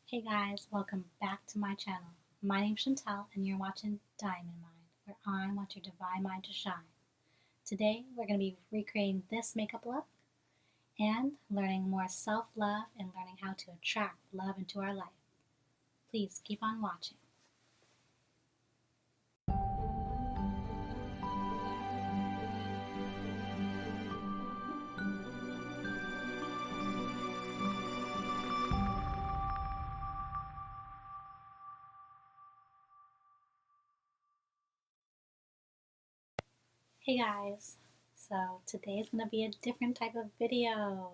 Hey guys, welcome back to my channel. My name's Chantel and you're watching Diamond Mind, where I want your divine mind to shine. Today we're going to be recreating this makeup look and learning more self-love and learning how to attract love into our life. Please keep on watching. Hey guys, so today is going to be a different type of video.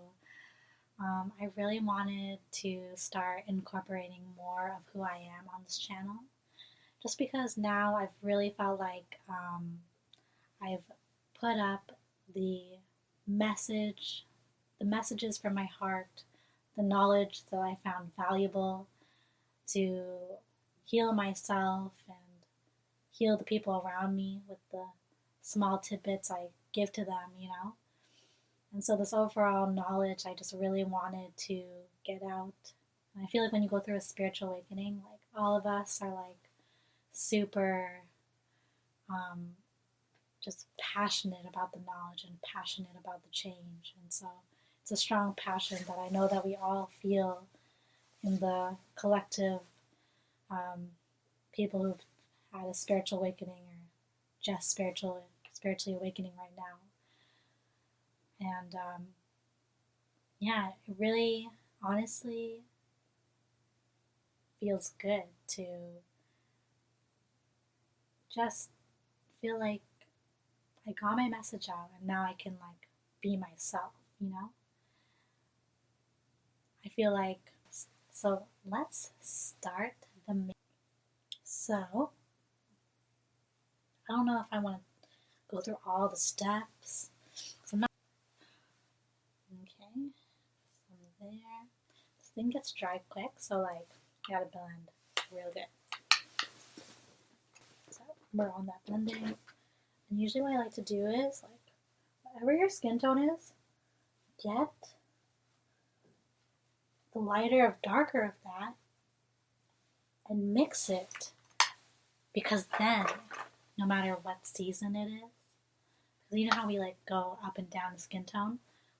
I really wanted to start incorporating more of who I am on this channel, just because now I've really felt like I've put up the messages from my heart, the knowledge that I found valuable to heal myself and heal the people around me with the small tidbits I give to them, And so this overall knowledge I just really wanted to get out. And I feel like when you go through a spiritual awakening, like all of us are like super just passionate about the knowledge and passionate about the change. And so it's a strong passion that I know that we all feel in the collective people who've had a spiritual awakening or just spiritually awakening right now. And yeah, it really honestly feels good to just feel like I got my message out and now I can like be myself, I feel like, so let's start the makeup. So I don't know if I want to go through all the steps. So I'm not, okay, from there. This thing gets dry quick, so like you gotta blend real good. So we're on that blending. And usually what I like to do is, like, whatever your skin tone is, get the lighter of darker of that and mix it. Because then, no matter what season it is, because you know how we like go up and down the skin tone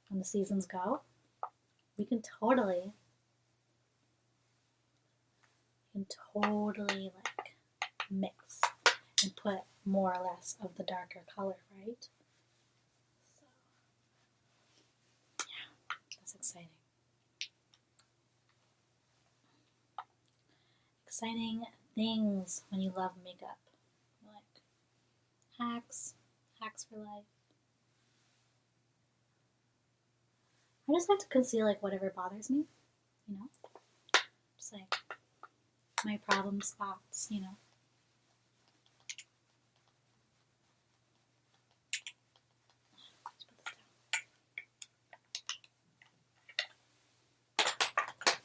when the seasons go? We can totally like mix and put more or less of the darker color, right? So, yeah, that's exciting. Exciting things when you love makeup. Like hacks for life. I just like to conceal like whatever bothers me, just like my problem spots, Let's put this down.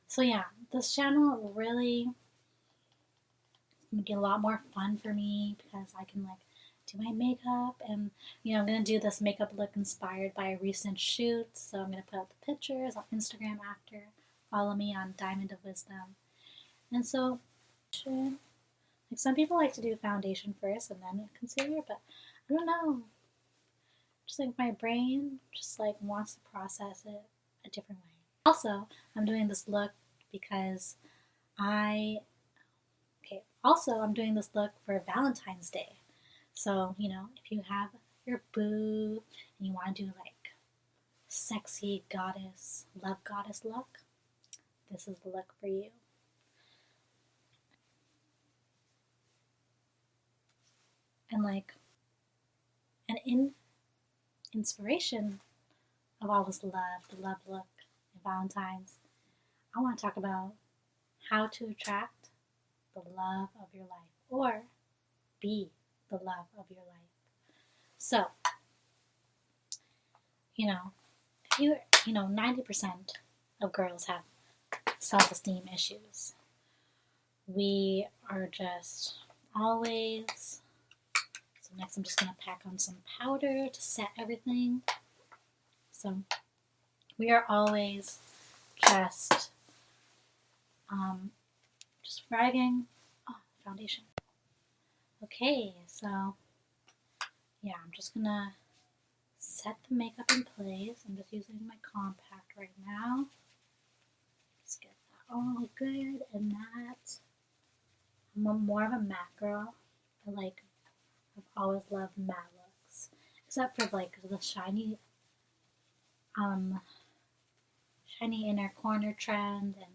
So yeah, this channel really be a lot more fun for me because I can like do my makeup and I'm gonna do this makeup look inspired by a recent shoot, so I'm gonna put out the pictures on Instagram after. Follow me on Diamond of Wisdom. And so like some people like to do foundation first and then concealer, but I don't know, just like my brain just like wants to process it a different way. Also, I'm doing this look because I'm doing this look for Valentine's Day. So, if you have your boo and you want to do like sexy goddess, love goddess look, this is the look for you. And like an inspiration of all this love, the love look, and Valentine's, I want to talk about how to attract the love of your life or be the love of your life. So, 90% of girls have self-esteem issues. We are just always, so next I'm just going to pack on some powder to set everything. So we are always just Just fragging. Oh, foundation. Okay, so yeah, I'm just gonna set the makeup in place. I'm just using my compact right now. Just get that all good and that. I'm more of a matte girl. I've always loved matte looks, except for like the shiny inner corner trend and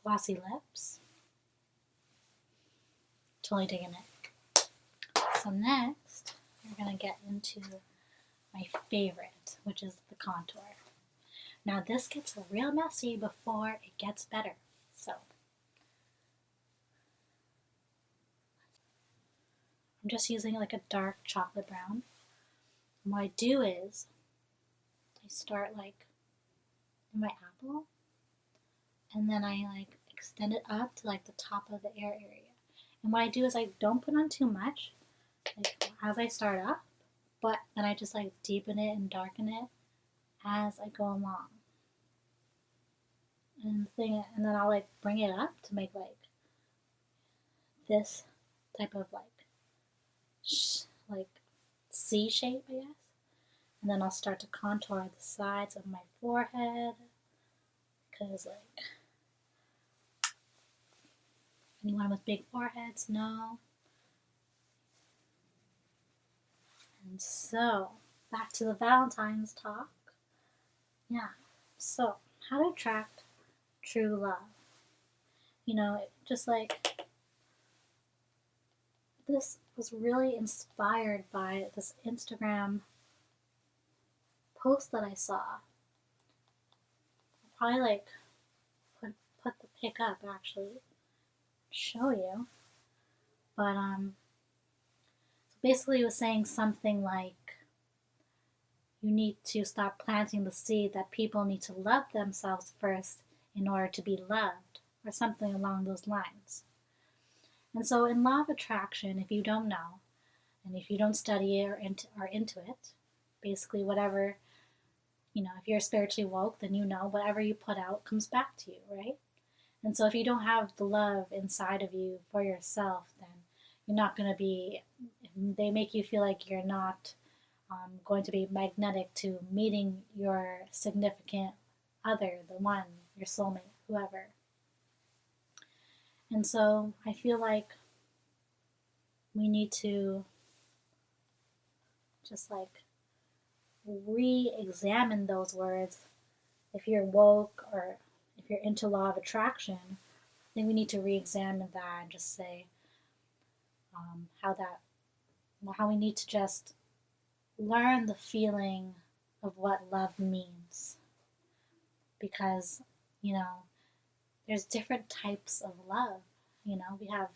glossy lips. Totally digging it. So next, we're gonna get into my favorite, which is the contour. Now this gets real messy before it gets better. So I'm just using like a dark chocolate brown. And what I do is I start like in my apple, and then I like extend it up to like the top of the ear area. And what I do is I don't put on too much like as I start up, but then I just like deepen it and darken it as I go along. And then I'll like bring it up to make like this type of like C shape, I guess. And then I'll start to contour the sides of my forehead, because like anyone with big foreheads know. And so back to the Valentines talk. Yeah, so how to attract true love. You know, just like this was really inspired by this Instagram post that I saw. I'll probably like put the pic up actually, show you. But so basically it was saying something like you need to stop planting the seed that people need to love themselves first in order to be loved, or something along those lines. And so in law of attraction, if you don't know, and if you don't study it or into it, basically whatever, you know, if you're spiritually woke, then you know whatever you put out comes back to you, right? And so if you don't have the love inside of you for yourself, then you're not going to be, they make you feel like you're not going to be magnetic to meeting your significant other, the one, your soulmate, whoever. And so I feel like we need to just like re-examine those words. If you're woke or if you're into law of attraction, I think we need to re-examine that and just say how we need to just learn the feeling of what love means. Because, you know, there's different types of love. You know, we have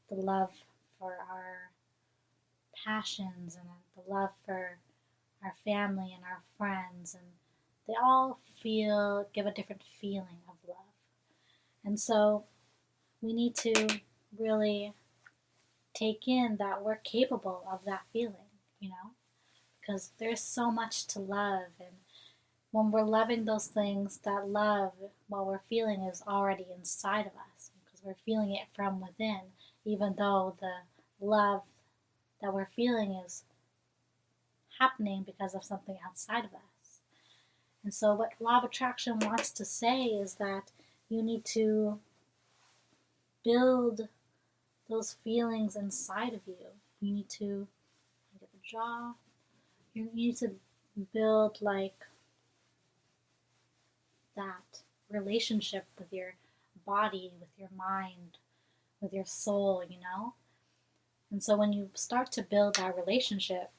the love for our passions and the love for our family and our friends, and they all give a different feeling of love. And so we need to really take in that we're capable of that feeling, you know, because there's so much to love. And when we're loving those things, that love, what we're feeling, is already inside of us, because we're feeling it from within, even though the love that we're feeling is happening because of something outside of us. And so what law of attraction wants to say is that you need to build those feelings inside of you. You need to get the jaw. You need to build like that relationship with your body, with your mind, with your soul, you know? And so when you start to build that relationship,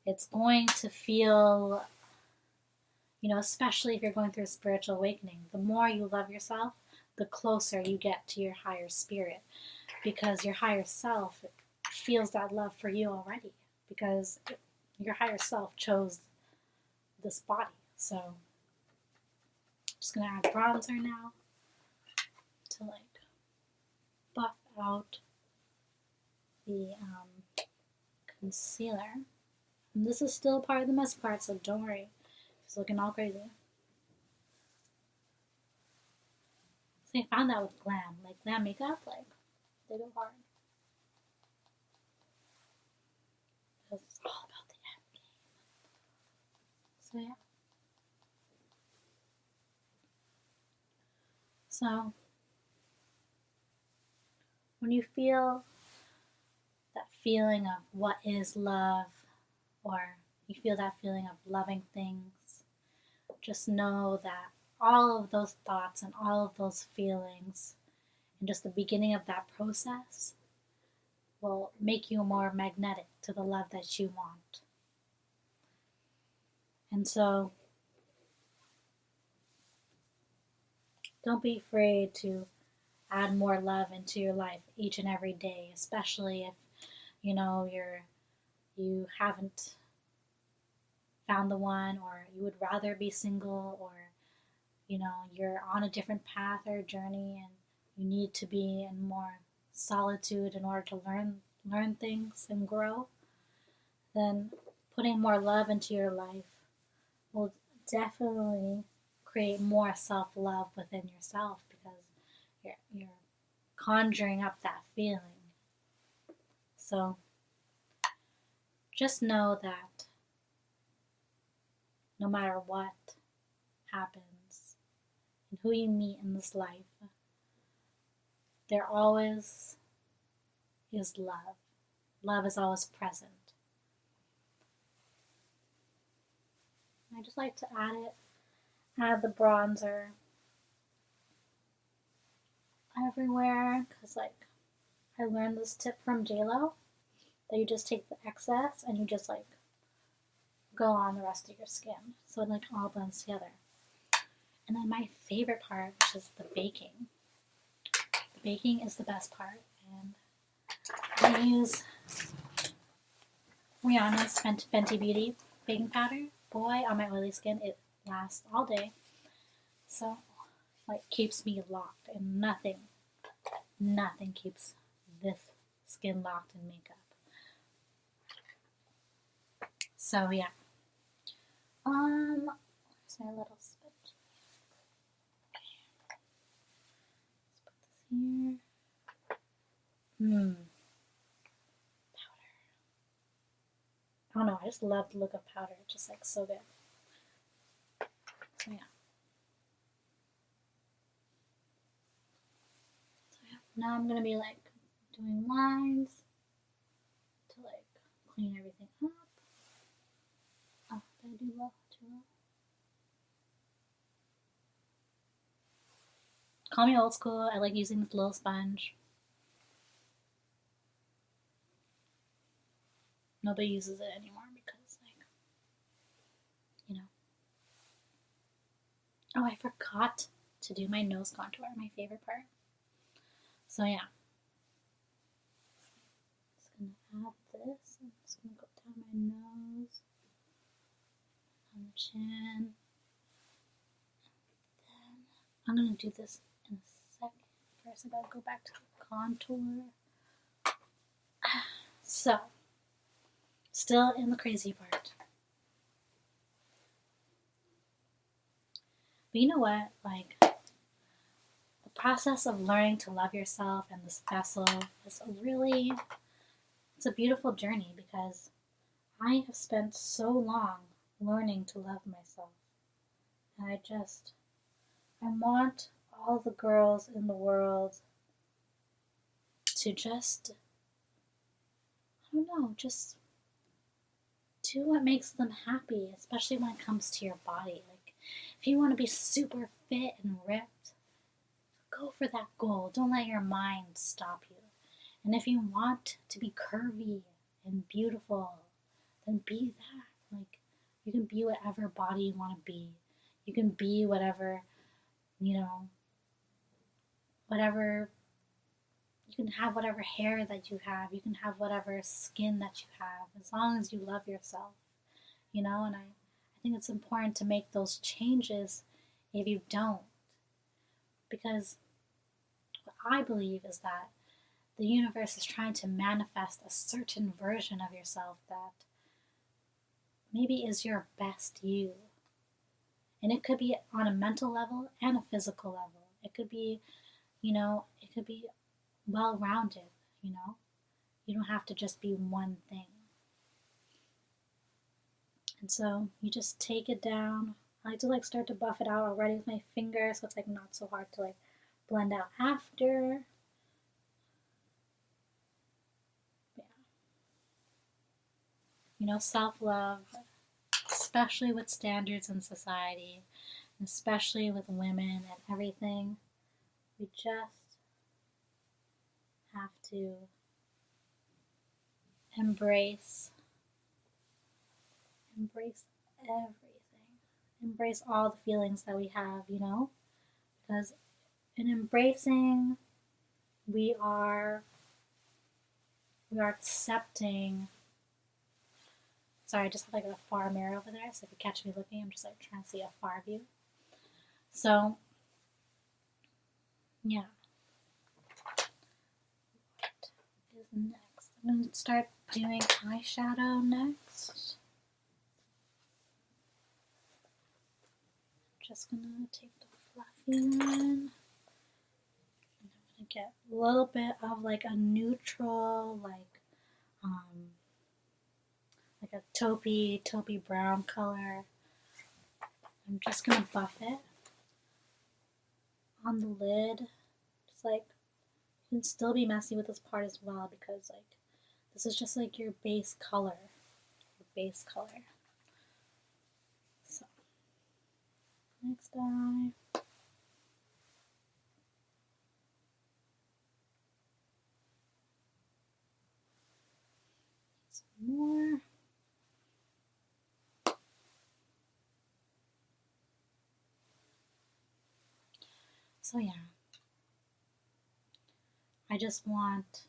it's going to feel, you know, especially if you're going through a spiritual awakening, the more you love yourself, the closer you get to your higher spirit, because your higher self feels that love for you already, because your higher self chose this body. So I'm just going to add bronzer now to like buff out the concealer. And this is still part of the messy part, so don't worry. It's looking all crazy. So I found that with glam. Like glam makeup, like they go hard. Because it's all about the end game. So yeah. So when you feel that feeling of what is love, or you feel that feeling of loving things, just know that all of those thoughts and all of those feelings and just the beginning of that process will make you more magnetic to the love that you want. And so don't be afraid to add more love into your life each and every day, especially if you haven't found the one, or you would rather be single, or you're on a different path or journey and you need to be in more solitude in order to learn things and grow. Then putting more love into your life will definitely create more self-love within yourself, because you're conjuring up that feeling. So just know that no matter what happens and who you meet in this life, there always is love. Love is always present. I just like to add the bronzer everywhere, because I learned this tip from JLo, that you just take the excess and you just go on the rest of your skin, so it all blends together. And then my favorite part, which is the baking. The baking is the best part, and I use Rihanna's Fenty Beauty baking powder. Boy, on my oily skin, it lasts all day. So keeps me locked, and nothing keeps this skin locked in makeup. So yeah. Where's my little sponge? Okay. Let's put this here. Powder. I don't know, I just love the look of powder. It's just so good. So yeah. Now I'm gonna be doing lines to clean everything up. Oh, did I do low? Too low? Call me old school. I like using this little sponge. Nobody uses it anymore because Oh, I forgot to do my nose contour, my favorite part. So yeah. Just gonna add this. I'm just gonna go down my nose, on the chin. Then I'm gonna do this in a second. First, I gotta go back to the contour. So, still in the crazy part. But you know what? The process of learning to love yourself and this vessel is it's a beautiful journey, because I have spent so long learning to love myself. And I want all the girls in the world to just do what makes them happy, especially when it comes to your body. If you want to be super fit and ripped, go for that goal. Don't let your mind stop you. And if you want to be curvy and beautiful, then be that. You can be whatever body you want to be. You can be whatever, you can have whatever hair that you have. You can have whatever skin that you have, as long as you love yourself, and I think it's important to make those changes if you don't. Because what I believe is that the universe is trying to manifest a certain version of yourself that maybe is your best you. And it could be on a mental level and a physical level. It could be it could be well-rounded, you know? You don't have to just be one thing. And so you just take it down. I like to start to buff it out already with my finger, so it's not so hard to blend out after. Yeah. Self-love, especially with standards in society, especially with women and everything, we just have to embrace everything. Embrace all the feelings that we have, because in embracing, we are accepting. Sorry, I just have a far mirror over there, so if you catch me looking, I'm just trying to see a far view. So, yeah. What is next? I'm going to start doing eyeshadow next. Just going to take the fluffy one. And I'm going to get a little bit of a neutral, a taupey brown color. I'm just going to buff it on the lid. Just you can still be messy with this part as well, because this is just your base color. So, next eye. Some more. So yeah, I just want,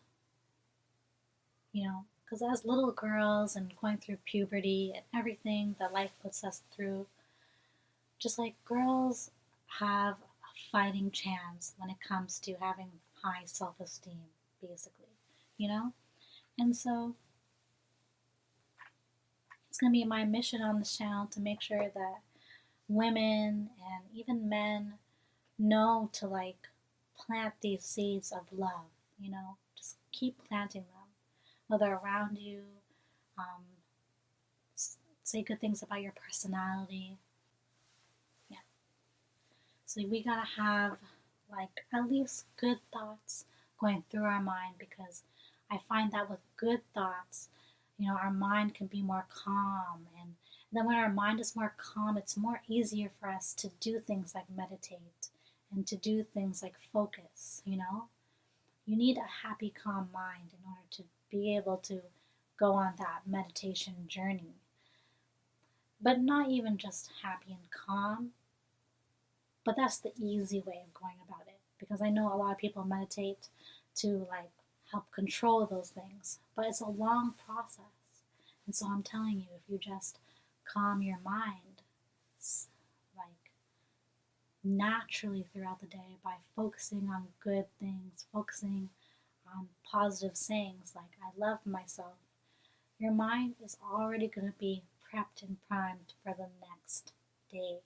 because as little girls and going through puberty and everything that life puts us through, just girls have a fighting chance when it comes to having high self-esteem, basically, And so it's going to be my mission on this channel to make sure that women and even men know to plant these seeds of love, just keep planting them, whether around you, say good things about your personality. Yeah. So we gotta have at least good thoughts going through our mind, because I find that with good thoughts, our mind can be more calm, and then when our mind is more calm, it's more easier for us to do things like meditate and to do things like focus, You need a happy, calm mind in order to be able to go on that meditation journey. But not even just happy and calm, but that's the easy way of going about it. Because I know a lot of people meditate to help control those things, but it's a long process. And so I'm telling you, if you just calm your mind, naturally throughout the day by focusing on good things, focusing on positive sayings like I love myself, your mind is already going to be prepped and primed for the next day.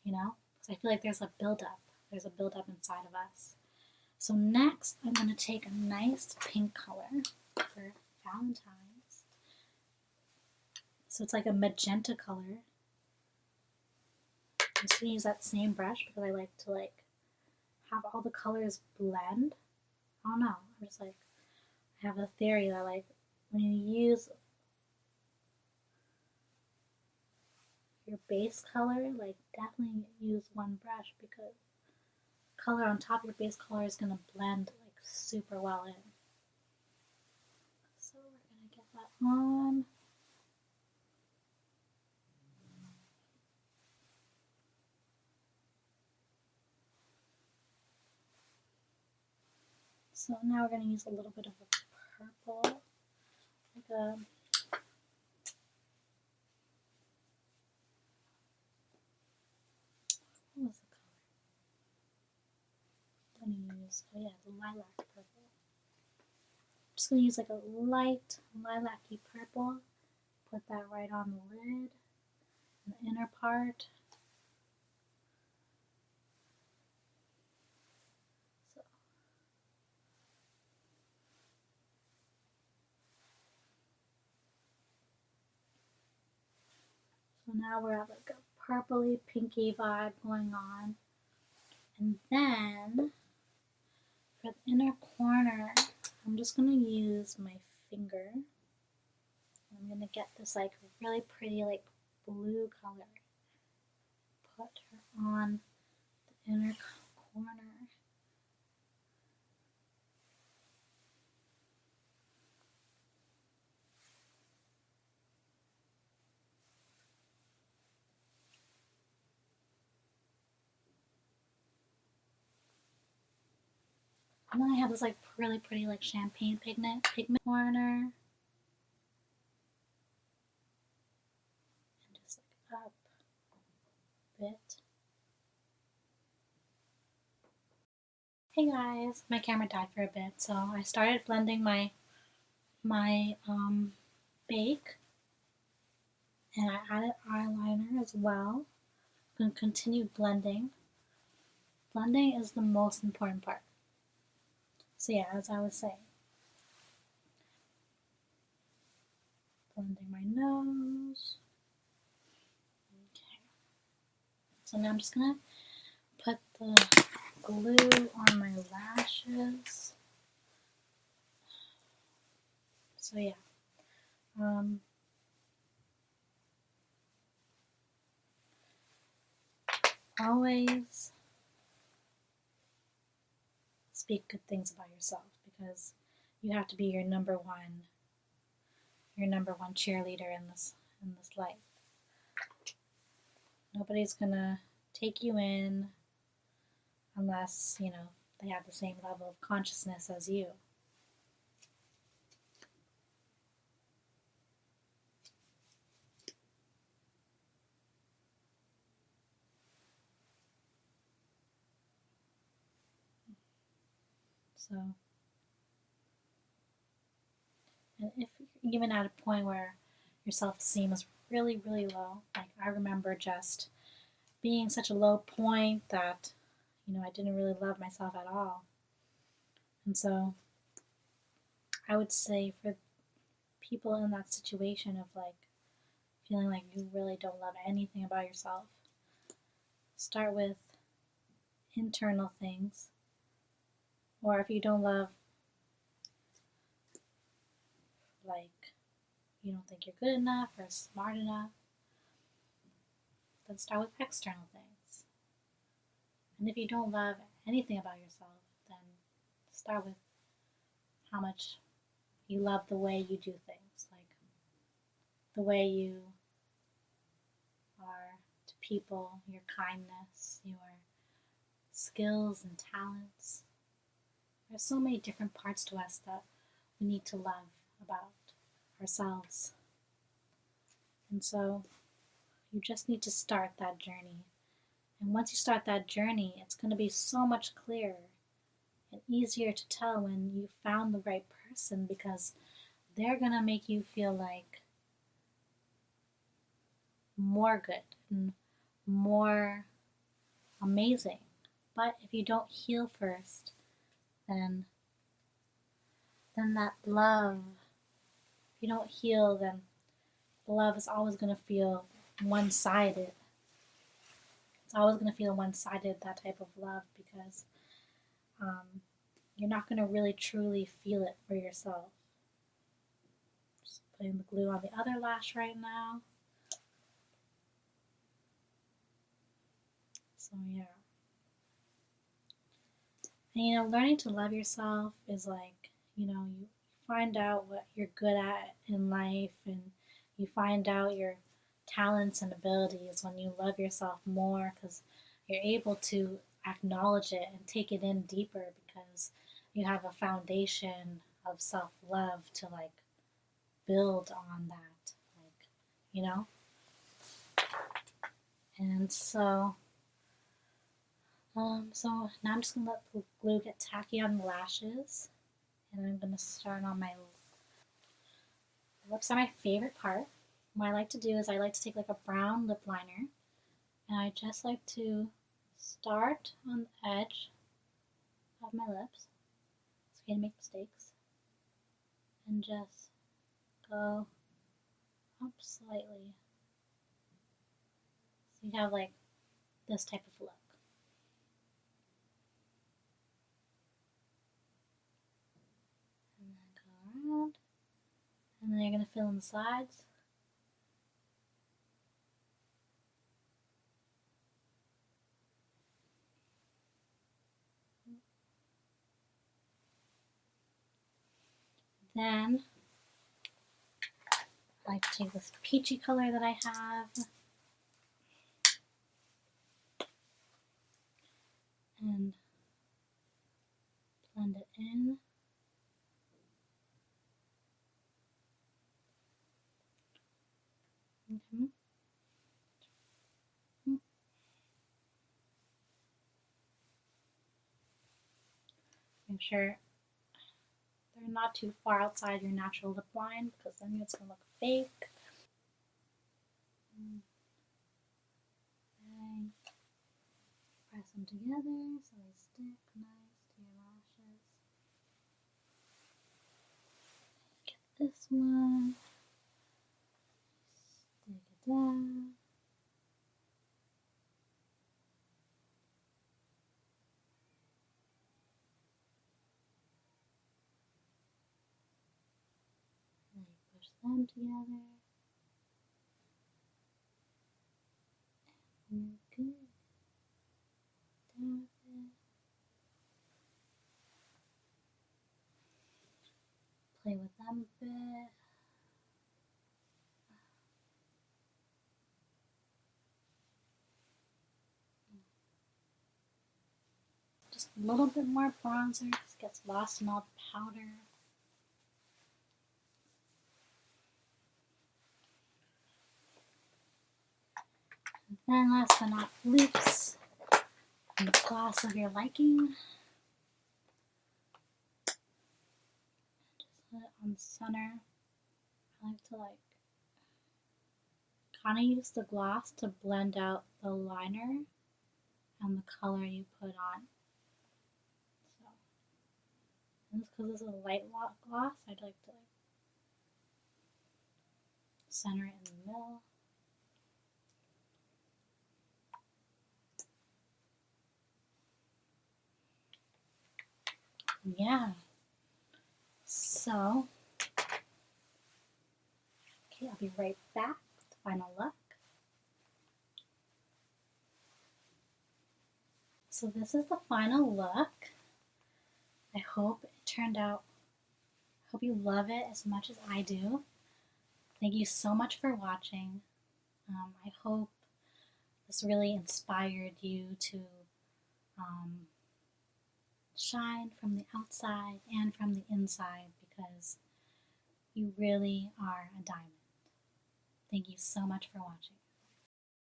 So I feel there's a buildup. There's a buildup inside of us. So next, I'm going to take a nice pink color for Valentines. So it's a magenta color. I'm just going to use that same brush because I like to have all the colors blend. I don't know. I'm just I have a theory that when you use your base color, definitely use one brush, because color on top of your base color is going to blend super well in. So we're going to get that on. So now we're going to use a little bit of a purple, what was the color? I'm going to use, the lilac purple. I'm just going to use a light lilac-y purple, put that right on the lid, the inner part. now we're at like a purpley pinky vibe going on. And then for the inner corner, I'm just going to use my finger. I'm going to get this like really pretty like blue color. Put her on the inner corner. And then I have this like really pretty like champagne pigment corner. And just like up a bit. Hey guys, my camera died for a bit, so I started blending my bake, and I added eyeliner as well. I'm going to continue blending. Blending is the most important part. So yeah, as I was saying, blending my nose. Okay. So now I'm just going to put the glue on my lashes. So yeah. Always speak good things about yourself, because you have to be your number one cheerleader in this life. Nobody's gonna take you in unless, you know, they have the same level of consciousness as you. So, and if you're even at a point where your self-esteem is really, really low, like I remember just being such a low point that, you know, I didn't really love myself at all. And so I would say for people in that situation of like feeling like you really don't love anything about yourself, start with internal things. Or if you don't love, like, you don't think you're good enough or smart enough, then start with external things. And if you don't love anything about yourself, then start with how much you love the way you do things, like the way you are to people, your kindness, your skills and talents. There's so many different parts to us that we need to love about ourselves. And so you just need to start that journey. And once you start that journey, it's going to be so much clearer and easier to tell when you found the right person, because they're going to make you feel like more good and more amazing. But if you don't heal first, then that love, if you don't heal, then love is always going to feel one-sided. It's always going to feel one-sided, that type of love, because you're not going to really truly feel it for yourself. Just putting the glue on the other lash right now. So yeah. And you know, learning to love yourself is like, you know, you find out what you're good at in life, and you find out your talents and abilities when you love yourself more, because you're able to acknowledge it and take it in deeper, because you have a foundation of self-love to like build on that, like, you know. And so now I'm just gonna let the glue get tacky on the lashes, and I'm gonna start on my lips. Are my favorite part. What I like to do is I like to take like a brown lip liner, and I just like to start on the edge of my lips. It's okay to make mistakes, and just go up slightly you have like this type of look. And then go around. And then you're going to fill in the sides. Then I like to take this peachy color that I have and blend it in. Make sure they're not too far outside your natural lip line because then it's going to look fake. Okay. Press them together so they stick nice to your lashes. Get this one. Stick it down. Then you push them together. And you're good. Down with it. Play with them a bit. Just a little bit more bronzer because it gets lost in all the powder. And then last but not least, a gloss of your liking. Just put it on the center. I like to kind of use the gloss to blend out the liner and the color you put on. So, and just because this is a light gloss, I'd like to center it in the middle. Yeah. So, okay, I'll be right back with the final look. So this is the final look. I hope it turned out, I hope you love it as much as I do. Thank you so much for watching. I hope this really inspired you to shine from the outside and from the inside because you really are a diamond. Thank you so much for watching.